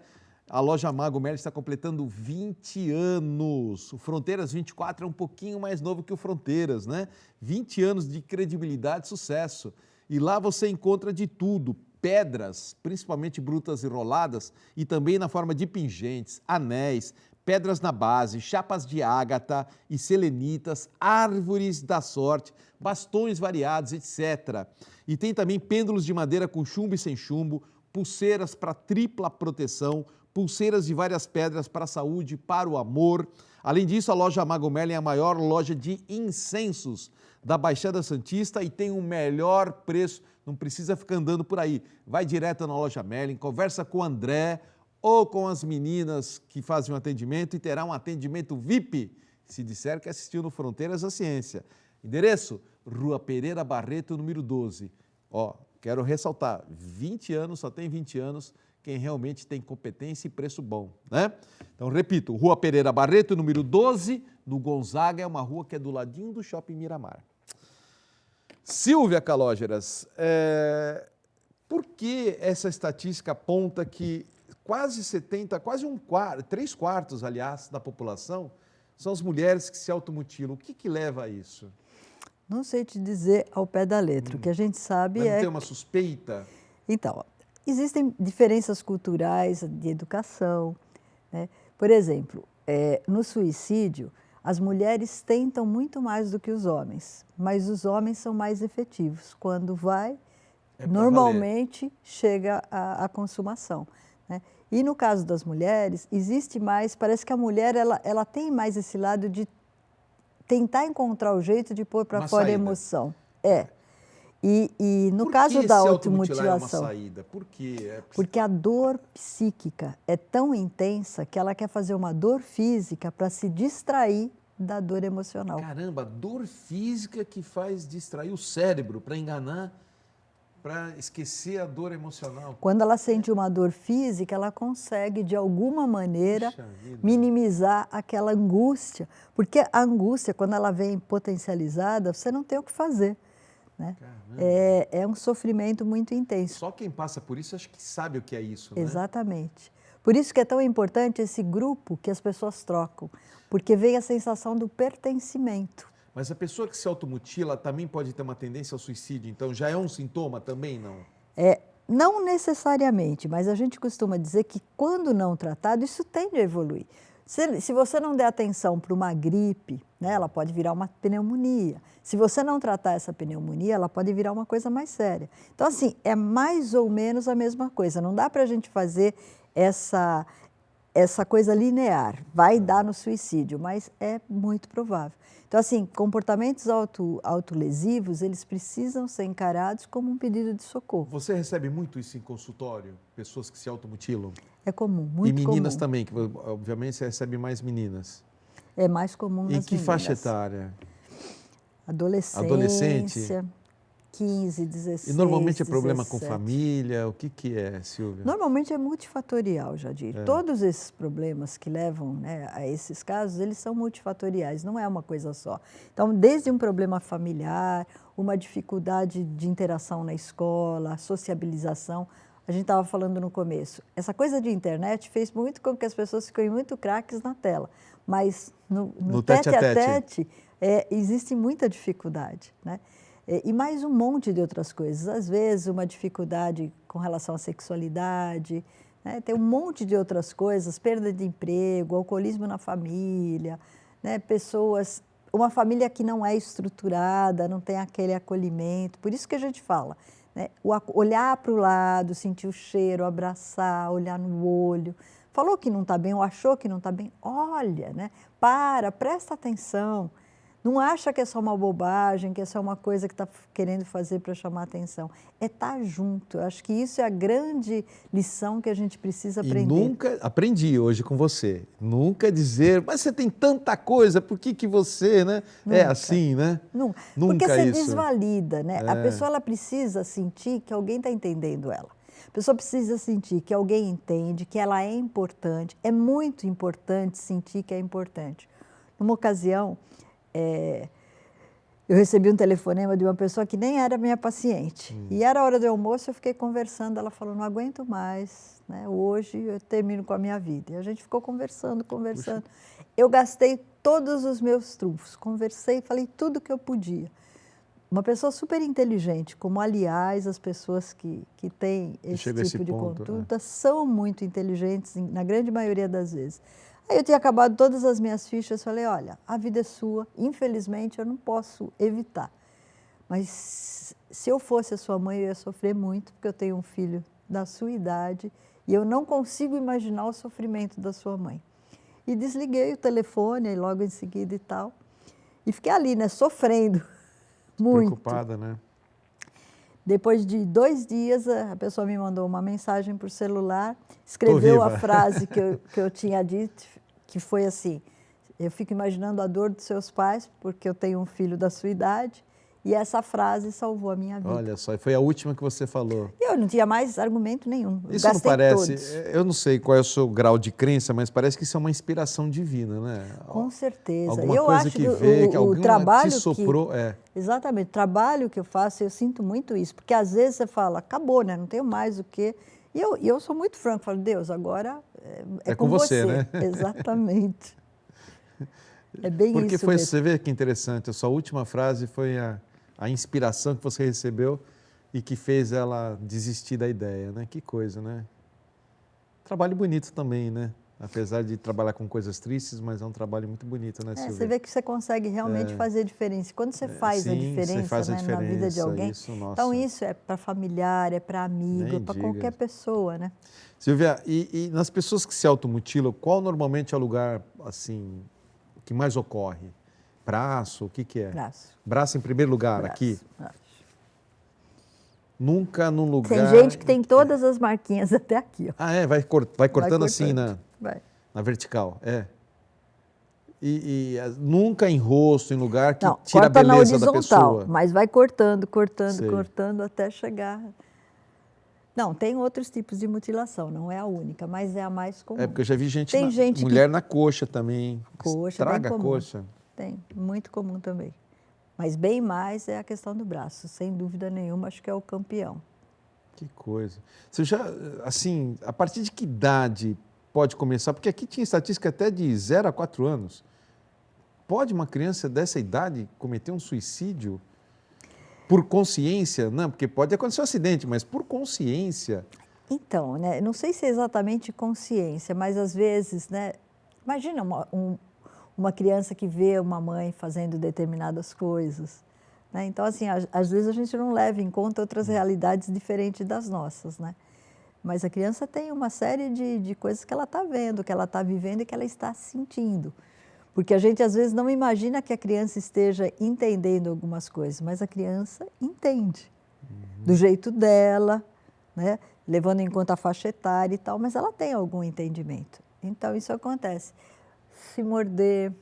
A loja Mago Merlin está completando 20 anos. O Fronteiras 24 é um pouquinho mais novo que o Fronteiras, né? 20 anos de credibilidade e sucesso. E lá você encontra de tudo, pedras, principalmente brutas e roladas, e também na forma de pingentes, anéis, pedras na base, chapas de ágata e selenitas, árvores da sorte, bastões variados, etc. E tem também pêndulos de madeira com chumbo e sem chumbo, pulseiras para tripla proteção, pulseiras de várias pedras para a saúde, para o amor. Além disso, a loja Mago Merlin é a maior loja de incensos da Baixada Santista e tem o melhor preço. Não precisa ficar andando por aí. Vai direto na loja Merlin, conversa com o André ou com as meninas que fazem um atendimento e terá um atendimento VIP, se disser que assistiu no Fronteiras da Ciência. Endereço, Rua Pereira Barreto, número 12. Quero ressaltar, 20 anos, só tem 20 anos, quem realmente tem competência e preço bom, né? Então, repito, Rua Pereira Barreto, número 12, no Gonzaga, é uma rua que é do ladinho do Shopping Miramar. Silvia Calógeras, por que essa estatística aponta que quase 3/4, aliás, da população são as mulheres que se automutilam? O que leva a isso? Não sei te dizer ao pé da letra. O que a gente sabe Mas não tem uma suspeita? Então, existem diferenças culturais de educação, né? Por exemplo, no suicídio, as mulheres tentam muito mais do que os homens, mas os homens são mais efetivos. Quando vai, normalmente chega à consumação, né? E no caso das mulheres, existe mais, parece que a mulher ela tem mais esse lado de tentar encontrar o jeito de pôr para fora a emoção. E no caso da automutilação, é uma saída? Por quê? Porque a dor psíquica é tão intensa que ela quer fazer uma dor física para se distrair da dor emocional. Caramba, dor física que faz distrair o cérebro para enganar, para esquecer a dor emocional. Quando ela sente uma dor física, ela consegue, de alguma maneira, Puxa vida. minimizar aquela angústia. Porque a angústia, quando ela vem potencializada, você não tem o que fazer, né? É um sofrimento muito intenso. Só quem passa por isso acho que sabe o que é isso, né? Exatamente. Por isso que é tão importante esse grupo que as pessoas trocam, porque vem a sensação do pertencimento. Mas a pessoa que se automutila também pode ter uma tendência ao suicídio, então já é um sintoma também, não? Não necessariamente, mas a gente costuma dizer que quando não tratado, isso tende a evoluir. Se você não der atenção para uma gripe, né, ela pode virar uma pneumonia. Se você não tratar essa pneumonia, ela pode virar uma coisa mais séria. Então, assim, é mais ou menos a mesma coisa. Não dá para a gente fazer essa coisa linear. Vai dar no suicídio, mas é muito provável. Então, assim, comportamentos autolesivos, eles precisam ser encarados como um pedido de socorro. Você recebe muito isso em consultório? Pessoas que se automutilam? É comum, muito comum. E meninas também, que obviamente você recebe mais meninas. É mais comum nas meninas. Em que faixa meninas. etária? Adolescência, 15, 16, E normalmente é problema 17. com família? O que é, Silvia? Normalmente é multifatorial, Jadir. Todos esses problemas que levam, né, a esses casos, eles são multifatoriais, não é uma coisa só. Então, desde um problema familiar, uma dificuldade de interação na escola, sociabilização. A gente estava falando no começo, essa coisa de internet fez muito com que as pessoas fiquem muito craques na tela, mas no tete a tete existe muita dificuldade, né? E mais um monte de outras coisas. Às vezes, uma dificuldade com relação à sexualidade, né? Tem um monte de outras coisas, perda de emprego, alcoolismo na família, né? Uma família que não é estruturada, não tem aquele acolhimento. Por isso que a gente fala, né? Olhar para o lado, sentir o cheiro, abraçar, olhar no olho. Falou que não está bem ou achou que não está bem, olha, né? Presta atenção. Não acha que é só uma bobagem, que é só uma coisa que está querendo fazer para chamar atenção. É estar junto. Eu acho que isso é a grande lição que a gente precisa aprender. E nunca, aprendi hoje com você, nunca dizer, mas você tem tanta coisa, por que você, né? Nunca. É assim, né? Nunca. Nunca Porque você isso. desvalida, né? A pessoa ela precisa sentir que alguém está entendendo ela. A pessoa precisa sentir que alguém entende, que ela é importante. É muito importante sentir que é importante. Numa ocasião, eu recebi um telefonema de uma pessoa que nem era minha paciente. E era a hora do almoço, eu fiquei conversando, ela falou, não aguento mais, né? Hoje eu termino com a minha vida. E a gente ficou conversando. Puxa. Eu gastei todos os meus trunfos, conversei, falei tudo que eu podia. Uma pessoa super inteligente, como aliás as pessoas que têm esse tipo de conduta são muito inteligentes, na grande maioria das vezes. Aí eu tinha acabado todas as minhas fichas, falei, olha, a vida é sua, infelizmente eu não posso evitar. Mas se eu fosse a sua mãe, eu ia sofrer muito, porque eu tenho um filho da sua idade e eu não consigo imaginar o sofrimento da sua mãe. E desliguei o telefone, aí logo em seguida e tal, e fiquei ali, né, sofrendo muito. Preocupada, né? Depois de 2 dias, a pessoa me mandou uma mensagem por celular, escreveu a frase que eu tinha dito, que foi assim, eu fico imaginando a dor dos seus pais, porque eu tenho um filho da sua idade, e essa frase salvou a minha vida. Olha só, e foi a última que você falou. E eu não tinha mais argumento nenhum. Isso Gastei não parece, todos. eu não sei qual é o seu grau de crença, mas parece que isso é uma inspiração divina, né? Com certeza. Alguma eu coisa acho que veio, que alguém trabalho te soprou. Exatamente. O trabalho que eu faço, eu sinto muito isso. Porque às vezes você fala, acabou, né? Não tenho mais o quê. E eu sou muito franco, falo, Deus, agora é com você, né? Exatamente. É bem Porque isso foi, mesmo. você vê que interessante, a sua última frase foi a inspiração que você recebeu e que fez ela desistir da ideia, né? Que coisa, né? Trabalho bonito também, né? Apesar de trabalhar com coisas tristes, mas é um trabalho muito bonito, né, Silvia? Você vê que você consegue realmente fazer a diferença. Quando você faz a diferença, você faz a diferença, na vida de alguém, isso, nossa. então isso é para familiar, é para amigo, é para qualquer pessoa, né? Silvia, e nas pessoas que se automutilam, qual normalmente é o lugar, assim, que mais ocorre? Braço, o que é? Braço. Braço em primeiro lugar, aqui? Braço. Nunca num lugar... Tem gente que tem todas as marquinhas até aqui. Ó. Ah, vai cortando assim na vertical, Nunca em rosto, em lugar que Não, tira a corta na beleza da horizontal, pessoa. mas vai cortando, Sei. cortando até chegar. Não, tem outros tipos de mutilação, não é a única, mas é a mais comum. É porque eu já vi gente, Tem gente mulher na coxa também. Coxa, Estraga bem a comum. coxa. Tem, muito comum também. Mas bem mais é a questão do braço, sem dúvida nenhuma, acho que é o campeão. Que coisa. Você já, assim, a partir de que idade pode começar? Porque aqui tinha estatística até de 0 a 4 anos. Pode uma criança dessa idade cometer um suicídio por consciência? Não, porque pode acontecer um acidente, mas por consciência. Então, né, não sei se é exatamente consciência, mas às vezes, né, imagina uma criança que vê uma mãe fazendo determinadas coisas, né? Então, assim, às vezes a gente não leva em conta outras realidades diferentes das nossas, né? Mas a criança tem uma série de coisas que ela está vendo, que ela está vivendo e que ela está sentindo. Porque a gente às vezes não imagina que a criança esteja entendendo algumas coisas, mas a criança entende, do jeito dela, né? Levando em conta a faixa etária e tal, mas ela tem algum entendimento. Então, isso acontece. Se morder,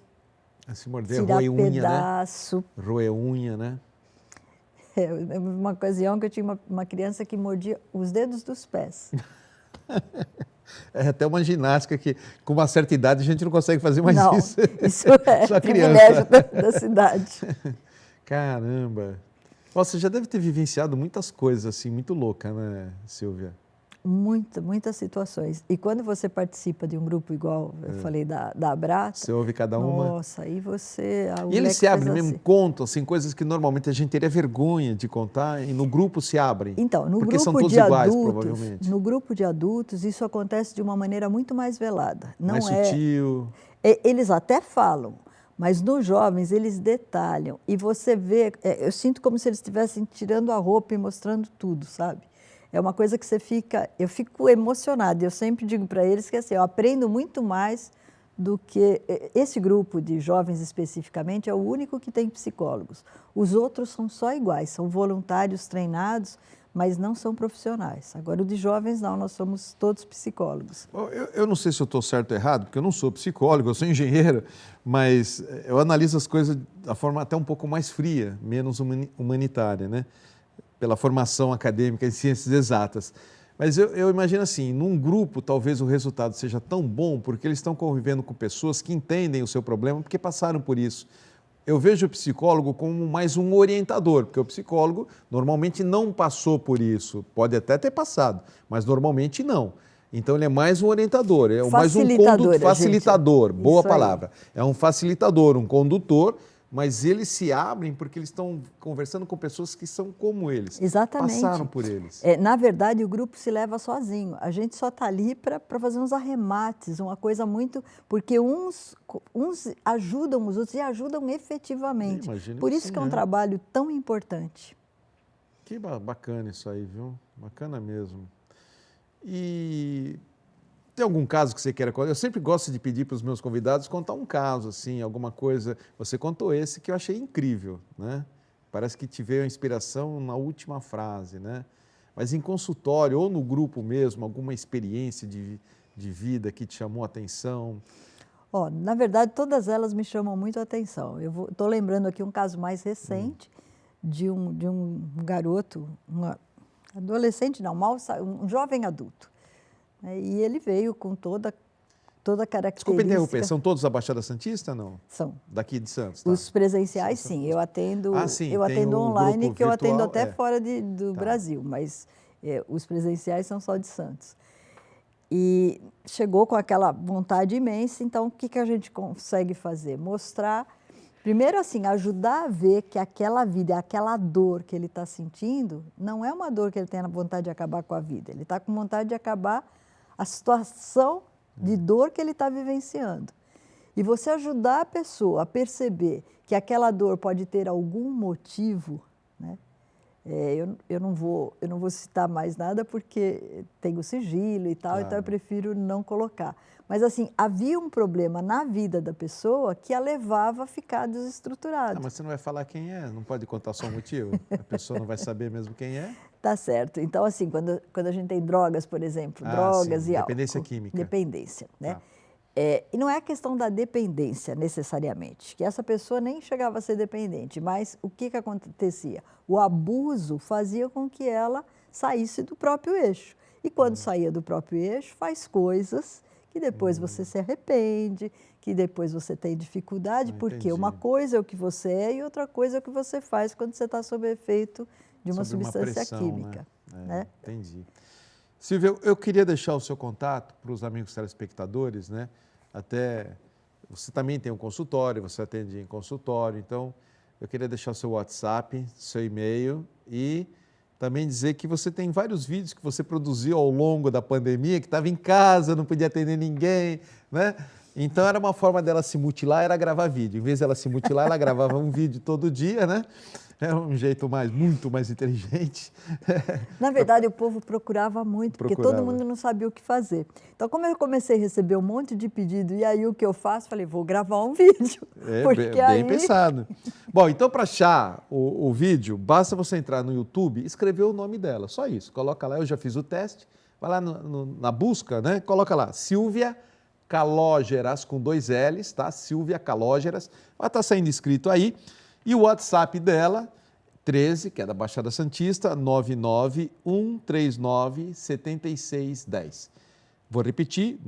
tirar roer unha, pedaço. né? Roer unha, né? Uma ocasião que eu tinha uma criança que mordia os dedos dos pés. É até uma ginástica que, com uma certa idade, a gente não consegue fazer mais Não, isso. isso é Só privilégio criança. da cidade. Caramba! Você já deve ter vivenciado muitas coisas assim, muito louca, né, Silvia? Muitas situações. E quando você participa de um grupo igual, eu falei da Abrata, Você ouve cada uma? nossa, aí você... E eles se abrem mesmo, contam assim, coisas que normalmente a gente teria vergonha de contar, e no grupo se abrem. Então, porque são todos iguais, provavelmente. no grupo de adultos, isso acontece de uma maneira muito mais velada. Não mais sutil. Eles até falam, mas nos jovens eles detalham. E você vê, eu sinto como se eles estivessem tirando a roupa e mostrando tudo, sabe? É uma coisa que eu fico emocionada. Eu sempre digo para eles que assim, eu aprendo muito mais do que... Esse grupo de jovens especificamente é o único que tem psicólogos. Os outros são só iguais, são voluntários treinados, mas não são profissionais. Agora, o de jovens não, nós somos todos psicólogos. Eu não sei se eu estou certo ou errado, porque eu não sou psicólogo, eu sou engenheiro, mas eu analiso as coisas da forma até um pouco mais fria, menos humanitária, né? Pela formação acadêmica em ciências exatas. Mas eu imagino assim, num grupo talvez o resultado seja tão bom porque eles estão convivendo com pessoas que entendem o seu problema porque passaram por isso. Eu vejo o psicólogo como mais um orientador, porque o psicólogo normalmente não passou por isso, pode até ter passado, mas normalmente não. Então ele é mais um orientador, é mais um facilitador, boa palavra. É um facilitador, um condutor, mas eles se abrem porque eles estão conversando com pessoas que são como eles. Exatamente. Passaram por eles. Na verdade, o grupo se leva sozinho. A gente só está ali para fazer uns arremates, uma coisa muito... Porque uns ajudam os outros e ajudam efetivamente. Por isso que é um trabalho tão importante. Que bacana isso aí, viu? Bacana mesmo. E... tem algum caso que você queira contar? Eu sempre gosto de pedir para os meus convidados contar um caso, assim, alguma coisa. Você contou esse que eu achei incrível, né? Parece que te veio a inspiração na última frase, né? Mas em consultório ou no grupo mesmo, alguma experiência de vida que te chamou a atenção? Na verdade, todas elas me chamam muito a atenção. Eu estou lembrando aqui um caso mais recente de um garoto, adolescente não, um jovem adulto. E ele veio com toda a característica... Desculpa interromper, são todos da Baixada Santista, não? São. Daqui de Santos, tá? Os presenciais, sim. Eu atendo online, que eu atendo até fora do Brasil, mas os presenciais são só de Santos. E chegou com aquela vontade imensa, então o que a gente consegue fazer? Mostrar, primeiro assim, ajudar a ver que aquela vida, aquela dor que ele está sentindo, não é uma dor que ele tem a vontade de acabar com a vida, ele está com vontade de acabar a situação de dor que ele está vivenciando. E você ajudar a pessoa a perceber que aquela dor pode ter algum motivo, né? Eu não vou citar mais nada porque tem o sigilo e tal, claro. Então eu prefiro não colocar. Mas assim, havia um problema na vida da pessoa que a levava a ficar desestruturada. Mas você não vai falar quem é, não pode contar só o motivo? A pessoa não vai saber mesmo quem é? Tá certo. Então assim, quando a gente tem drogas, por exemplo, drogas sim. e álcool. Dependência química. Dependência, né? E não é a questão da dependência, necessariamente, que essa pessoa nem chegava a ser dependente, mas o que acontecia? O abuso fazia com que ela saísse do próprio eixo. E quando saía do próprio eixo, faz coisas que depois você se arrepende, que depois você tem dificuldade, porque uma coisa é o que você é e outra coisa é o que você faz quando você está sob efeito de uma substância pressão, química. Né? Entendi. Silvia, eu queria deixar o seu contato para os amigos telespectadores, né? Até você também tem um consultório, você atende em consultório, então eu queria deixar o seu WhatsApp, seu e-mail e também dizer que você tem vários vídeos que você produziu ao longo da pandemia, que estava em casa, não podia atender ninguém, né? Então era uma forma dela se mutilar, era gravar vídeo. Em vez dela se mutilar, ela gravava um vídeo todo dia, né? É um jeito muito mais inteligente. Na verdade, o povo procurava muito, porque todo mundo não sabia o que fazer. Então, como eu comecei a receber um monte de pedido, e aí o que eu faço? Falei, vou gravar um vídeo. Bem pensado. Bom, então para achar o vídeo, basta você entrar no YouTube e escrever o nome dela, só isso. Coloca lá, eu já fiz o teste, vai lá na busca, né? Coloca lá, Silvia Calógeras, com 2 L's, tá? Silvia Calógeras, vai estar saindo escrito aí. E o WhatsApp dela, 13, que é da Baixada Santista, 991397610. Vou repetir,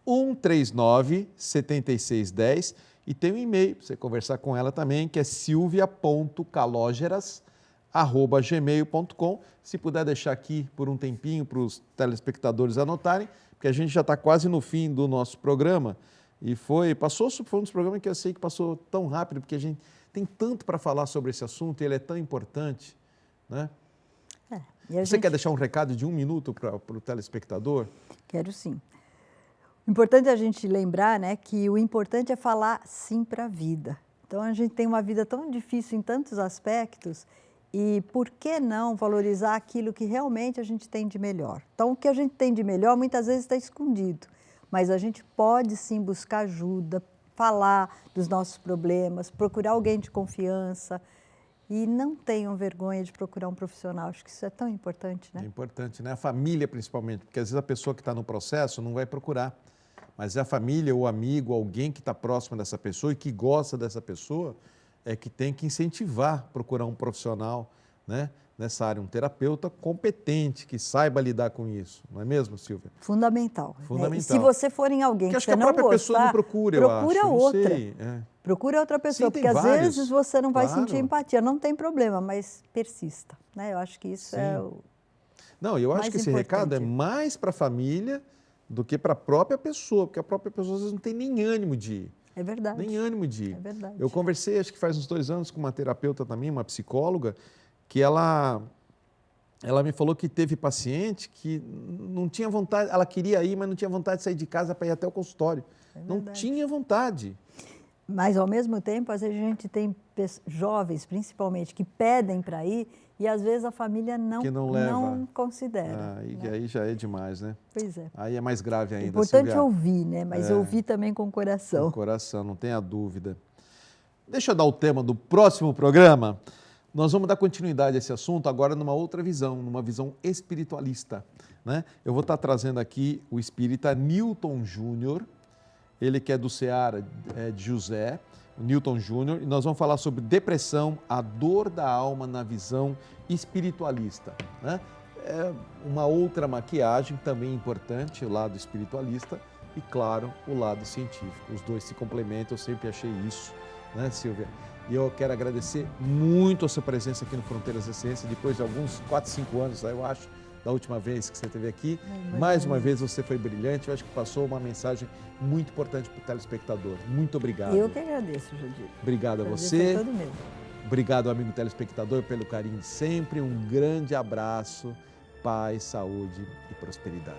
991397610. E tem um e-mail para você conversar com ela também, que é silvia.calogeras@gmail.com. Se puder deixar aqui por um tempinho para os telespectadores anotarem, porque a gente já está quase no fim do nosso programa. E foi um dos programas que eu sei que passou tão rápido, porque a gente tem tanto para falar sobre esse assunto e ele é tão importante, né? Você quer deixar um recado de 1 minuto para o telespectador? Quero sim. O importante é a gente lembrar, né, que o importante é falar sim para a vida. Então, a gente tem uma vida tão difícil em tantos aspectos e por que não valorizar aquilo que realmente a gente tem de melhor? Então, o que a gente tem de melhor muitas vezes está escondido. Mas a gente pode sim buscar ajuda, falar dos nossos problemas, procurar alguém de confiança e não tenham vergonha de procurar um profissional. Acho que isso é tão importante, né? É importante, né? A família principalmente, porque às vezes a pessoa que está no processo não vai procurar, mas é a família, o amigo, alguém que está próximo dessa pessoa e que gosta dessa pessoa é que tem que incentivar a procurar um profissional, né? Nessa área, um terapeuta competente, que saiba lidar com isso. Não é mesmo, Silvia? Fundamental. Fundamental. E se você for em alguém que você não gostar, pessoa não procura outra. É. Procura outra pessoa, Sim, porque às vezes você não vai sentir empatia. Não tem problema, mas persista. Né? Eu acho que isso é o Não, eu acho que esse recado é mais para a família do que para a própria pessoa, porque a própria pessoa às vezes não tem nem ânimo de ir. É verdade. Nem ânimo de ir. É verdade. Eu conversei, acho que faz uns 2 anos, com uma terapeuta também, uma psicóloga, que ela me falou que teve paciente que não tinha vontade, ela queria ir, mas não tinha vontade de sair de casa para ir até o consultório. Não tinha vontade. Mas, ao mesmo tempo, às vezes a gente tem jovens, principalmente, que pedem para ir e, às vezes, a família não considera. Aí já é demais, né? Pois é. Aí é mais grave ainda. O importante é ouvir, né? Mas ouvir também com o coração. Com o coração, não tenha dúvida. Deixa eu dar o tema do próximo programa. Nós vamos dar continuidade a esse assunto agora numa outra visão, numa visão espiritualista, né? Eu vou estar trazendo aqui o espírita Newton Júnior, ele que é do Ceará de José, o Newton Júnior, e nós vamos falar sobre depressão, a dor da alma na visão espiritualista, né? É uma outra maquiagem também importante, o lado espiritualista e, claro, o lado científico. Os dois se complementam, eu sempre achei isso, né, Silvia? E eu quero agradecer muito a sua presença aqui no Fronteiras da Ciência, depois de alguns 4, 5 anos, eu acho, da última vez que você esteve aqui. Mais uma vez você foi brilhante, eu acho que passou uma mensagem muito importante para o telespectador. Muito obrigado. Eu que agradeço, Judir. Obrigado a você. Foi todo meu. Obrigado, amigo telespectador, pelo carinho de sempre. Um grande abraço, paz, saúde e prosperidade.